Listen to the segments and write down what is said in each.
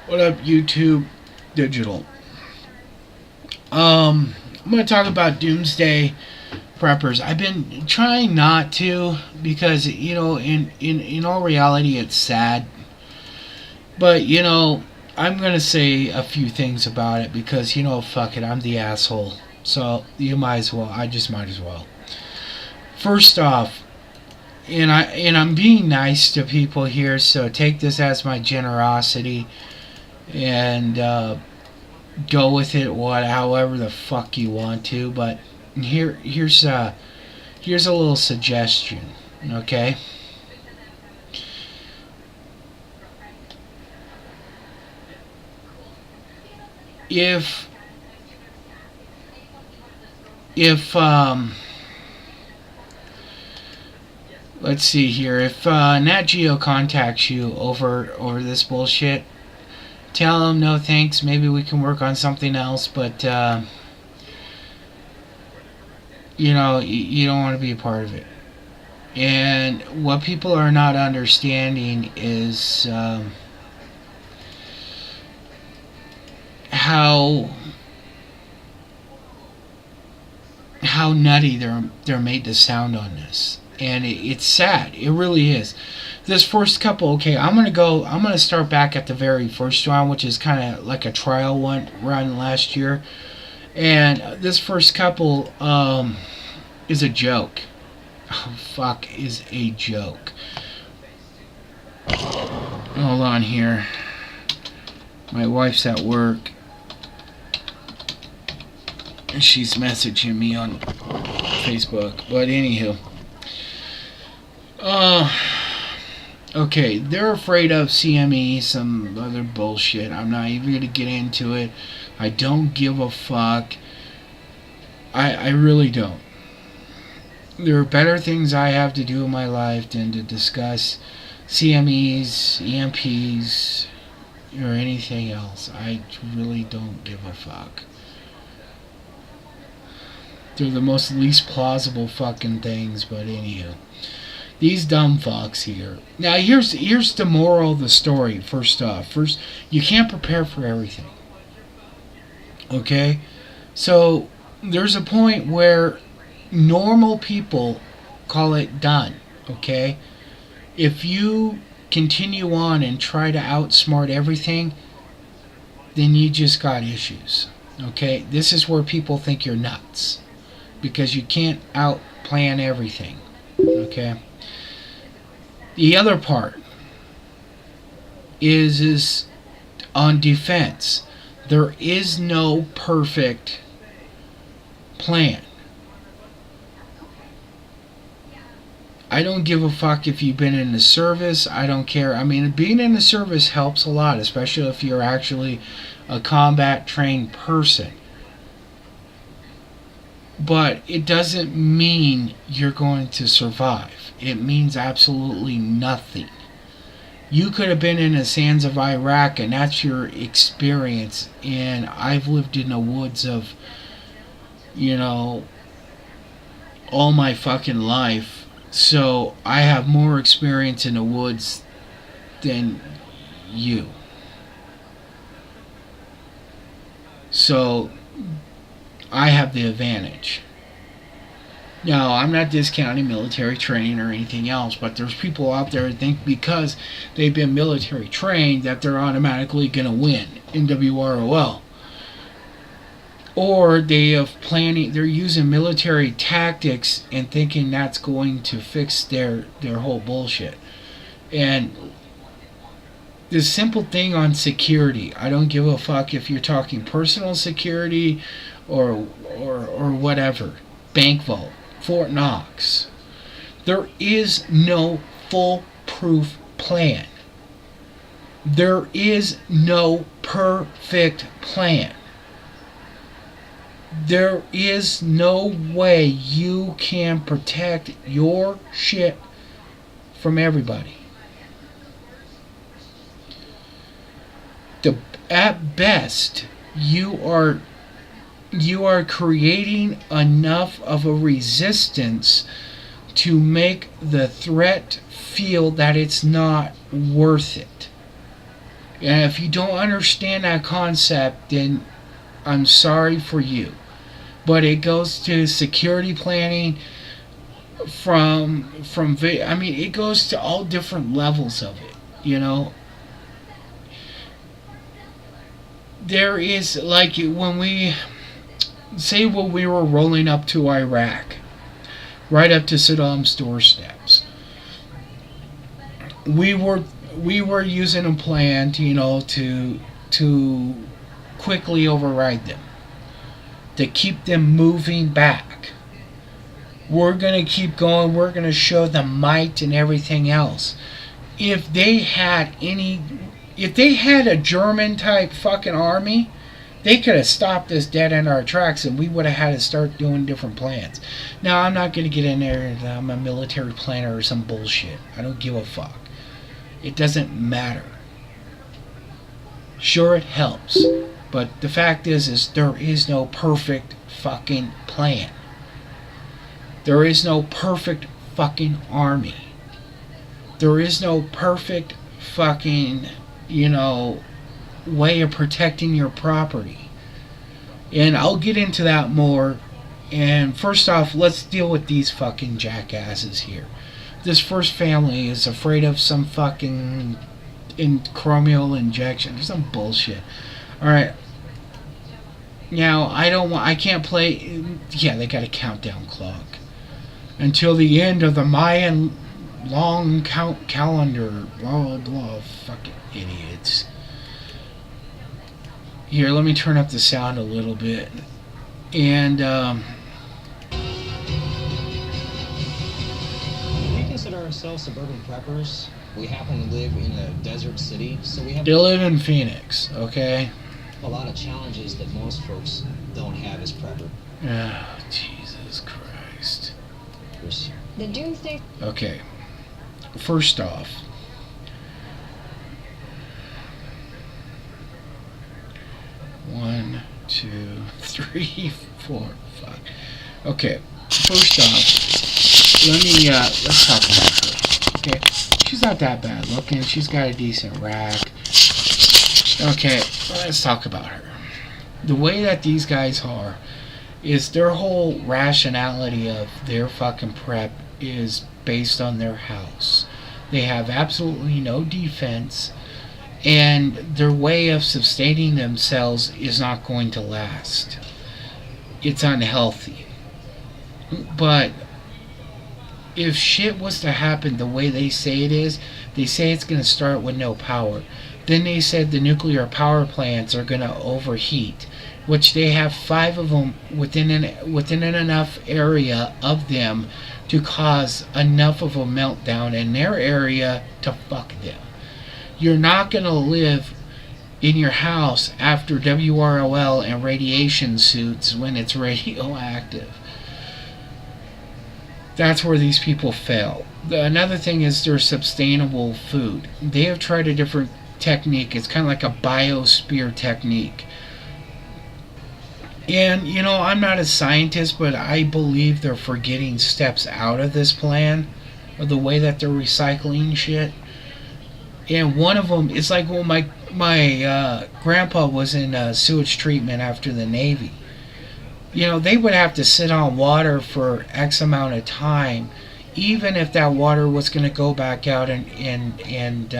What up, YouTube Digital? I'm going to talk about doomsday preppers. I've been trying not to because in all reality, it's sad. But I'm going to say a few things about it because fuck it, I'm the asshole. So you might as well. I just might as well. First off, I'm being nice to people here, so take this as my generosity and go with it however the fuck you want to. But here's a little suggestion. Okay, if if let's see here, if Nat Geo contacts you over this bullshit, tell them no thanks, maybe we can work on something else, but you don't want to be a part of it. And what people are not understanding is how nutty they're made to sound on this, and it's sad. It really is. This first couple, okay, I'm gonna start back at the very first round, which is kind of like a trial run last year, and this first couple is a joke. Oh, fuck, is a joke. Hold on here. My wife's at work. And she's messaging me on Facebook. But anywho. Okay, they're afraid of CME, some other bullshit. I'm not even going to get into it. I don't give a fuck. I really don't. There are better things I have to do in my life than to discuss CMEs, EMPs, or anything else. I really don't give a fuck. They're the most least plausible fucking things, but anywho. These dumb fucks here. Now here's the moral of the story, first off. First, you can't prepare for everything. Okay? So there's a point where normal people call it done. Okay? If you continue on and try to outsmart everything, then you just got issues. Okay? This is where people think you're nuts. Because you can't outplan everything. Okay? The other part is on defense. There is no perfect plan. I don't give a fuck if you've been in the service. I don't care. I mean, being in the service helps a lot, especially if you're actually a combat trained person. But it doesn't mean you're going to survive. It means absolutely nothing. You could have been in the sands of Iraq and that's your experience. And I've lived in the woods of, all my fucking life. So I have more experience in the woods than you. So I have the advantage. Now, I'm not discounting military training or anything else, but there's people out there that think because they've been military trained that they're automatically going to win in WROL. Or they're using military tactics and thinking that's going to fix their whole bullshit. And this simple thing on security, I don't give a fuck if you're talking personal security or whatever. Bank vault, Fort Knox. There is no foolproof plan. There is no perfect plan. There is no way you can protect your shit from everybody. At best, you are creating enough of a resistance to make the threat feel that it's not worth it. And if you don't understand that concept, then I'm sorry for you. But it goes to security planning I mean, it goes to all different levels of it, you know. There is, like, when we say when we were rolling up to Iraq, right up to Saddam's doorsteps, we were we were using a plan to, to quickly override them, to keep them moving back. We're going to keep going. We're going to show them might and everything else. If they had a German type fucking army, they could have stopped us dead in our tracks, and we would have had to start doing different plans. Now, I'm not going to get in there and I'm a military planner or some bullshit. I don't give a fuck. It doesn't matter. Sure, it helps, but the fact is there is no perfect fucking plan. There is no perfect fucking army. There is no perfect fucking, way of protecting your property. And I'll get into that more. And first off, let's deal with these fucking jackasses here. This first family is afraid of some fucking chromial injection or some bullshit. Alright. Now, I can't play. Yeah, they got a countdown clock until the end of the Mayan long calendar. Blah, blah, blah. Fucking idiots. Here, let me turn up the sound a little bit. And, we consider ourselves suburban preppers. We happen to live in a desert city, so we have... They live in Phoenix, okay? A lot of challenges that most folks don't have as prepper. Oh, Jesus Christ. The doomsday... Okay. First off, one, two, three, four, five. Okay. First off, let's talk about her. Okay. She's not that bad looking. She's got a decent rack. Okay. Let's talk about her. The way that these guys are is their whole rationality of their fucking prep is based on their house. They have absolutely no defense, and their way of sustaining themselves is not going to last. It's unhealthy. But if shit was to happen the way they say it is, they say it's going to start with no power. Then they said the nuclear power plants are going to overheat, which they have 5 of them within an enough area of them to cause enough of a meltdown in their area to fuck them. You're not going to live in your house after WROL and radiation suits when it's radioactive. That's where these people fail. Another thing is their sustainable food. They have tried a different technique. It's kind of like a biosphere technique. And, I'm not a scientist, but I believe they're forgetting steps out of this plan, of the way that they're recycling shit. And one of them is like when my grandpa was in sewage treatment after the Navy. They would have to sit on water for X amount of time, even if that water was going to go back out and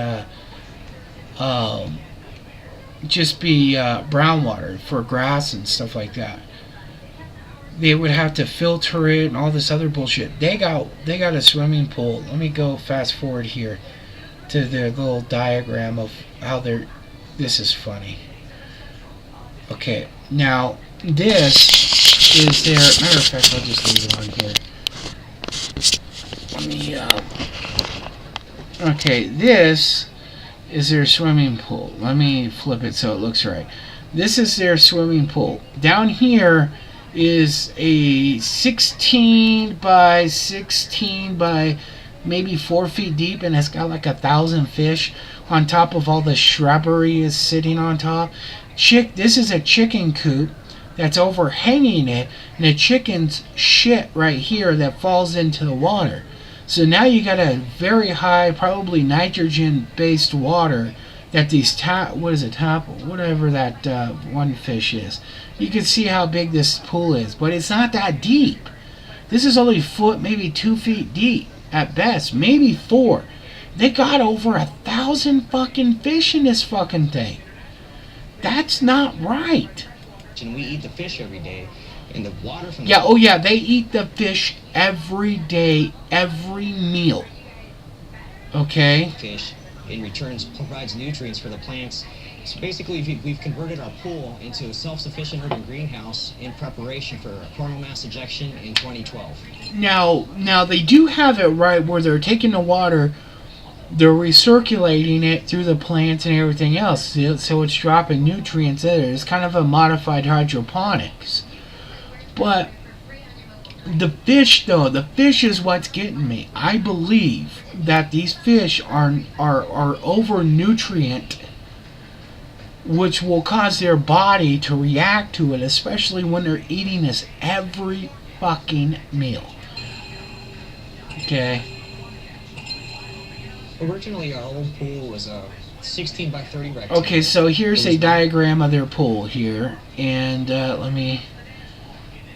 just be brown water for grass and stuff like that. They would have to filter it and all this other bullshit. They got a swimming pool. Let me go fast forward here to their little diagram of how this is funny. Okay, now this is their, matter of fact, I'll just leave it on here. Let me, okay, this is their swimming pool. Let me flip it so it looks right. This is their swimming pool. Down here is a 16 by 16 by maybe 4 feet deep, and it's got like 1,000 fish on top of all the shrubbery is sitting on top. This is a chicken coop that's overhanging it, and the chicken's shit right here that falls into the water. So now you got a very high, probably nitrogen-based water at these whatever that one fish is. You can see how big this pool is, but it's not that deep. This is only foot, maybe 2 feet deep at best, maybe 4. They got over 1,000 fucking fish in this fucking thing. That's not right. And we eat the fish every day, and the water from Yeah, oh yeah, they eat the fish every day, every meal. Okay? fish in return provides nutrients for the plants. So basically, we've converted our pool into a self-sufficient urban greenhouse in preparation for coronal mass ejection in 2012. Now they do have it right where they're taking the water, they're recirculating it through the plants and everything else, so it's dropping nutrients in it. It's kind of a modified hydroponics. But the fish, though, the fish is what's getting me. I believe that these fish are over nutrient, which will cause their body to react to it, especially when they're eating this every fucking meal. Okay. Originally, our old pool was a 16 by 30 rectangle. Okay, so here's a diagram of their pool here, and let me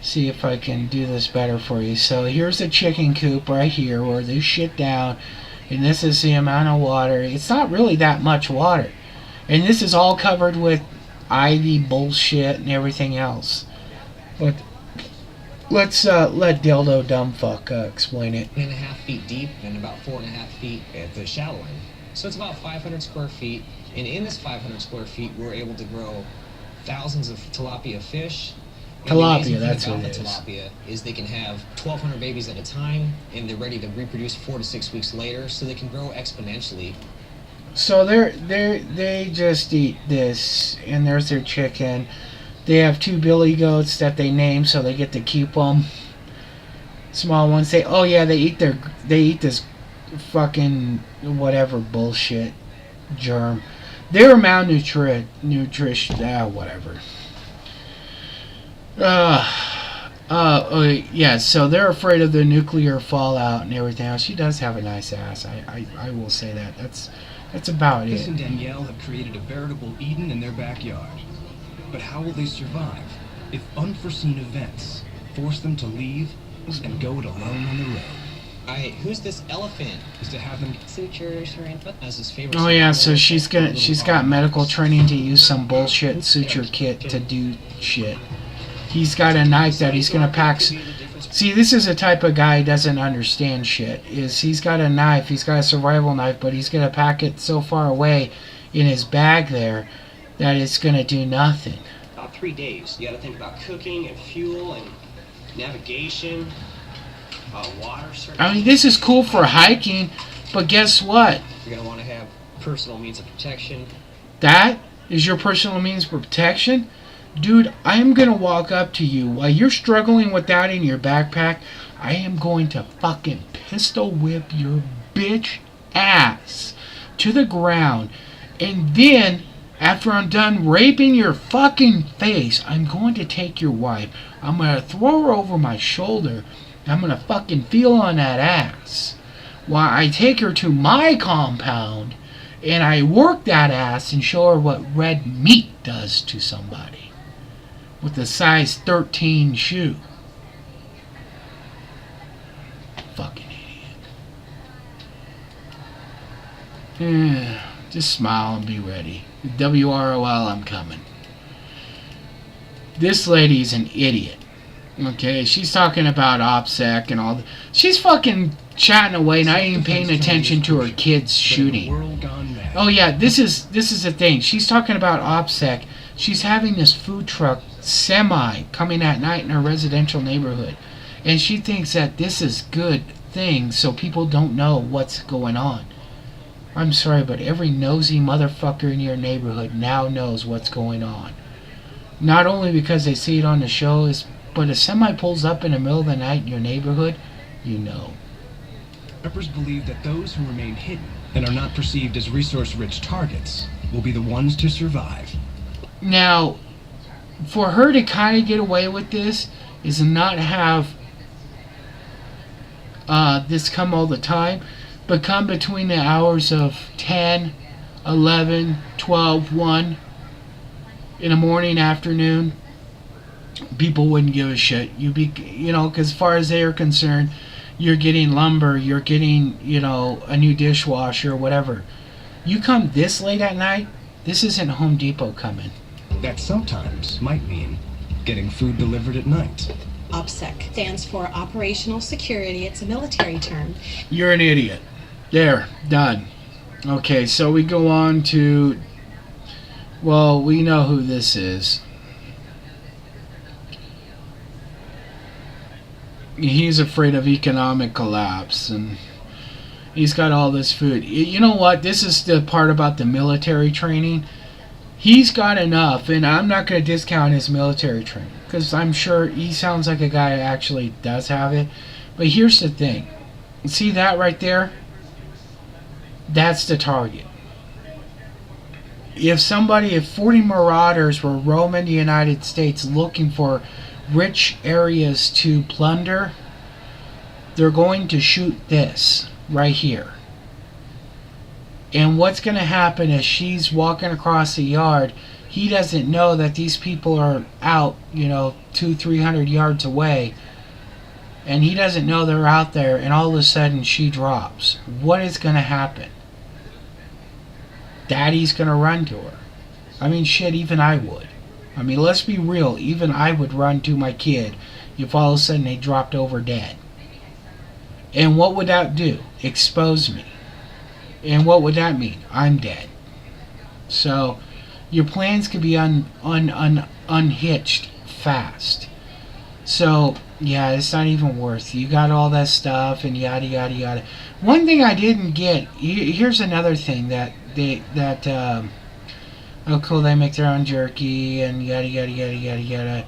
see if I can do this better for you. So here's the chicken coop right here where they shit down, and this is the amount of water. It's not really that much water, and this is all covered with ivy bullshit and everything else. But let's let Dildo Dumbfuck explain it. 1.5 feet deep and about 4.5 feet at the shallow end. So it's about 500 square feet, and in this 500 square feet, we're able to grow thousands of tilapia fish. And the amazing Tilapia, thing that's about what it the is. tilapia is they can have 1,200 babies at a time, and they're ready to reproduce 4 to 6 weeks later, so they can grow exponentially. So they just eat this, and there's their chicken. They have 2 billy goats that they name, so they get to keep them. Small ones. They eat this fucking whatever bullshit germ. They're malnutrition. Whatever. Yeah. So they're afraid of the nuclear fallout and everything else. She does have a nice ass. I will say that. That's about Chris it. and Danielle have created a veritable Eden in their backyard. But how will they survive if unforeseen events force them to leave and go it alone on the road? Who's this elephant? Is to have them Sutures or input. As his favorite. Oh yeah, so she's got medical training to use some bullshit suture kit to do shit. He's got a knife that he's gonna pack. See, this is a type of guy who doesn't understand shit. He's got a knife, he's got a survival knife, but he's gonna pack it so far away in his bag there that it's gonna do nothing. About 3 days. You got to think about cooking and fuel and navigation, water. I mean, this is cool for hiking, but guess what? You're going to want to have personal means of protection. That is your personal means for protection? Dude, I am going to walk up to you while you're struggling with that in your backpack. I am going to fucking pistol whip your bitch ass to the ground. And then, after I'm done raping your fucking face, I'm going to take your wife. I'm going to throw her over my shoulder. I'm going to fucking feel on that ass while I take her to my compound and I work that ass and show her what red meat does to somebody with a size 13 shoe. Fucking idiot. Just smile and be ready. WROL, I'm coming. This lady's an idiot. Okay, she's talking about OPSEC and all. She's fucking chatting away, not even paying attention to her kids shooting. Oh yeah, this is the thing. She's talking about OPSEC. She's having this food truck semi coming at night in her residential neighborhood, and she thinks that this is good thing so people don't know what's going on. I'm sorry, but every nosy motherfucker in your neighborhood now knows what's going on. Not only because they see it on the shows, but a semi pulls up in the middle of the night in your neighborhood, you know. preppers believe that those who remain hidden and are not perceived as resource-rich targets will be the ones to survive. Now, for her to kind of get away with this is not have this come all the time, but come between the hours of 10, 11, 12, 1 in the morning, afternoon, people wouldn't give a shit. Because as far as they are concerned, you're getting lumber, you're getting, a new dishwasher, whatever. You come this late at night, this isn't Home Depot coming. That sometimes might mean getting food delivered at night. OPSEC stands for Operational Security. It's a military term. You're an idiot. There, done. Okay, so we go on to, well, we know who this is. He's afraid of economic collapse, and he's got all this food. You know what? This is the part about the military training. He's got enough, and I'm not going to discount his military training, because I'm sure he sounds like a guy who actually does have it. But here's the thing. See that right there? That's the target. If 40 marauders were roaming the United States looking for rich areas to plunder, they're going to shoot this right here. And what's going to happen is she's walking across the yard. He doesn't know that these people are out, 200-300 yards away. And he doesn't know they're out there, and all of a sudden she drops. What is going to happen? Daddy's going to run to her. I mean, shit, even I would. I mean, let's be real. Even I would run to my kid if all of a sudden they dropped over dead. And what would that do? Expose me. And what would that mean? I'm dead. So, your plans could be unhitched fast. So, yeah, it's not even worth. You got all that stuff and yada yada yada. One thing I didn't get. Here's another thing that oh cool, they make their own jerky and yada yada yada yada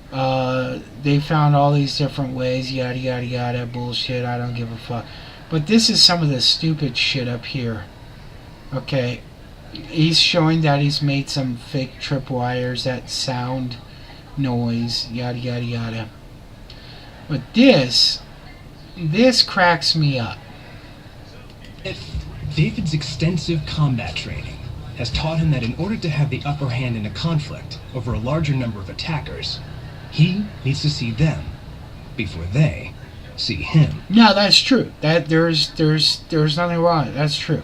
yada. They found all these different ways, yada yada yada, bullshit, I don't give a fuck. But this is some of the stupid shit up here. Okay, he's showing that he's made some fake tripwires that sound noise, yada yada yada. But this cracks me up. David's extensive combat training has taught him that in order to have the upper hand in a conflict over a larger number of attackers, he needs to see them before they see him. No, that's true. That there's nothing wrong. That's true.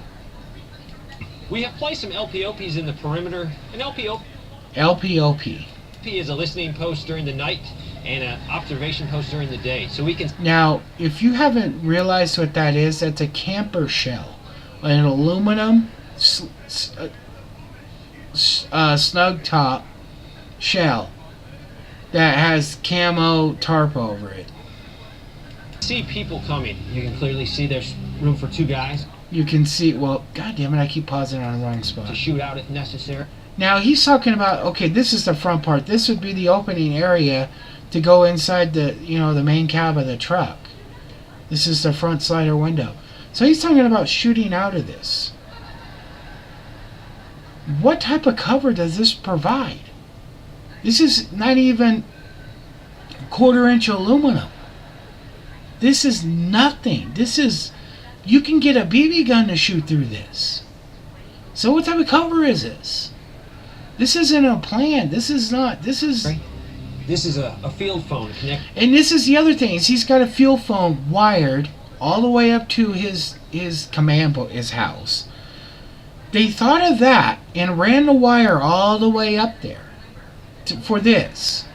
We have placed some LPOPs in the perimeter. An LPOP is a listening post during the night and an observation post during the day, so we can. Now, if you haven't realized what that is, that's a camper shell, an aluminum snug top shell that has camo tarp over it. See people coming. You can clearly see there's room for 2 guys. You can see, well, god damn it, I keep pausing on the wrong spot. To shoot out if necessary. Now he's talking about, okay, this is the front part. This would be the opening area to go inside the, the main cab of the truck. This is the front slider window. So he's talking about shooting out of this. What type of cover does this provide? This is not even 1/4 inch aluminum. This is nothing. You can get a BB gun to shoot through this. So what type of cover is this? This isn't a plan. This is This is a field phone connect. And this is the other thing, is he's got a field phone wired all the way up to his command post, his house. They thought of that and ran the wire all the way up there for this.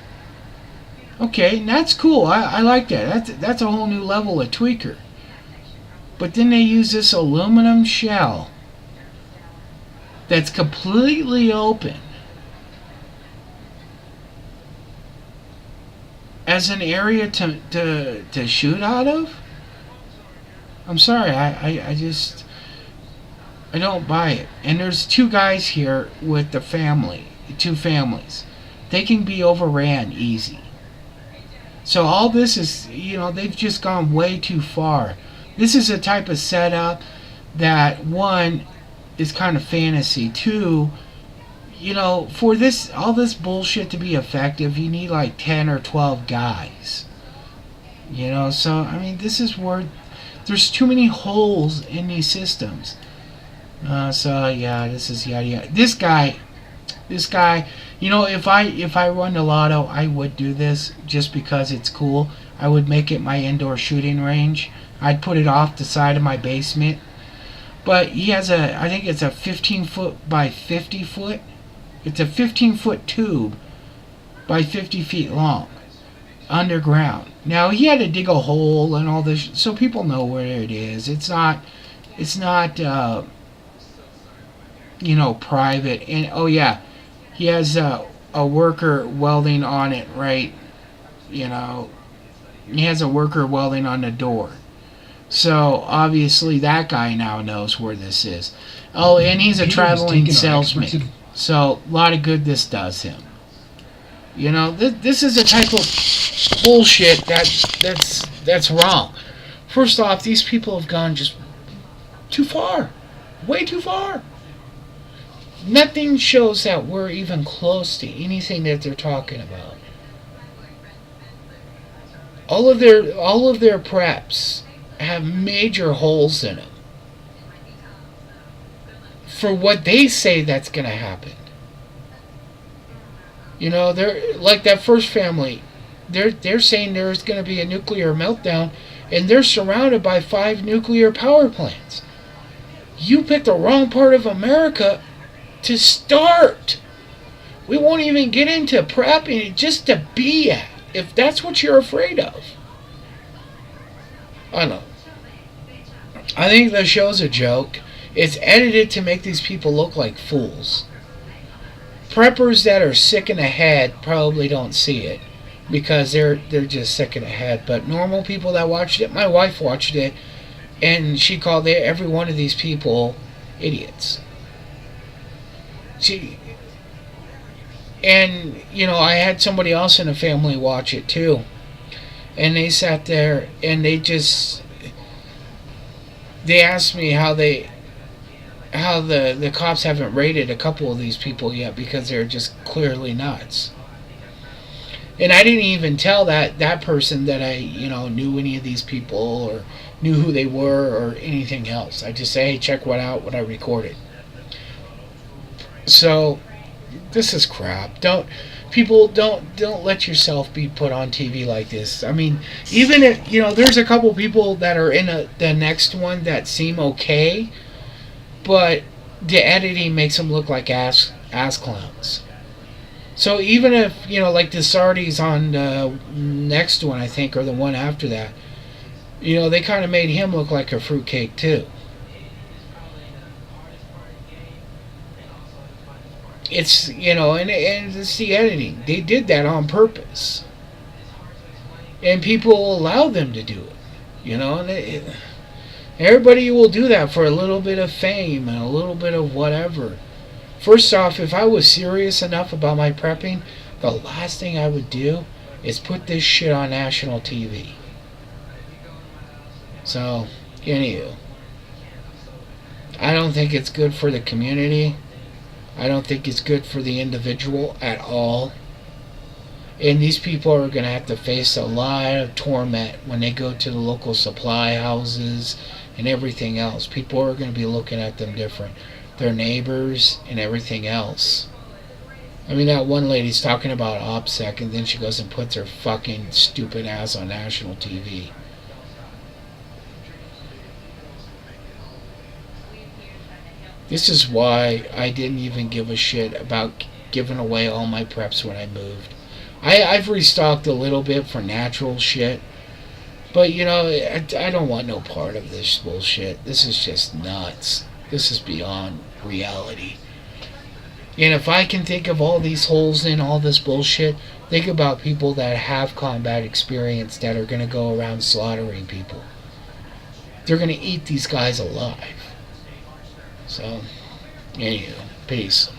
Okay, and that's cool. I like that. That's a whole new level of tweaker. But then they use this aluminum shell that's completely open as an area to shoot out of? I'm sorry, I don't buy it. And there's 2 guys here with the family, 2 families. They can be overran easy. So all this is, they've just gone way too far. This is a type of setup that, 1, is kind of fantasy. 2, for all this bullshit to be effective, you need like 10 or 12 guys. So, I mean, this is where there's too many holes in these systems. So yeah, this is yada yada. This guy, you know, if I won the lotto, I would do this just because it's cool. I would make it my indoor shooting range. I'd put it off the side of my basement. But he has I think it's a 15 foot by 50 foot. It's a 15-foot tube by 50 feet long, underground. Now he had to dig a hole and all this, so people know where it is. It's not private. And oh yeah, he has a worker welding on it, right? You know, he has a worker welding on the door. So obviously that guy now knows where this is. Oh, and he's a traveling salesman. So a lot of good this does him. You know, this is a type of bullshit that's wrong. First off, these people have gone just too far, way too far. Nothing shows that we're even close to anything that they're talking about. All of their preps have major holes in them for what they say that's going to happen. You know, they're like that first family. They're saying there's going to be a nuclear meltdown, and they're surrounded by 5 nuclear power plants. You picked the wrong part of America to start. We won't even get into prepping, just to be at, if that's what you're afraid of. I don't know. I think the show's a joke. It's edited to make these people look like fools. Preppers that are sick in the head probably don't see it because they're just sick in the head. But normal people that watched it, my wife watched it, and she called every one of these people idiots. And I had somebody else in the family watch it too, and they sat there and they asked me how the cops haven't raided a couple of these people yet because they're just clearly nuts. And I didn't even tell that person that I knew any of these people or knew who they were or anything else. I just say, hey, check what I recorded. So this is crap. Don't let yourself be put on TV like this. I mean, even if there's a couple people that are in the next one that seem okay, but the editing makes them look like ass clowns. So even if like the Sardis on the next one, I think, or the one after that, they kind of made him look like a fruitcake too. It's and it's the editing. They did that on purpose, and people allow them to do it. And everybody will do that for a little bit of fame and a little bit of whatever. First off, if I was serious enough about my prepping, the last thing I would do is put this shit on national TV. So, anywho, I don't think it's good for the community. I don't think it's good for the individual at all. And these people are going to have to face a lot of torment when they go to the local supply houses and everything else. People are going to be looking at them different. Their neighbors and everything else. I mean, that one lady's talking about OPSEC, and then she goes and puts her fucking stupid ass on national TV. This is why I didn't even give a shit about giving away all my preps when I moved. I've restocked a little bit for natural shit, but I don't want no part of this bullshit. This is just nuts. This is beyond reality. And if I can think of all these holes in all this bullshit, think about people that have combat experience that are going to go around slaughtering people. They're going to eat these guys alive. So, anyway, peace.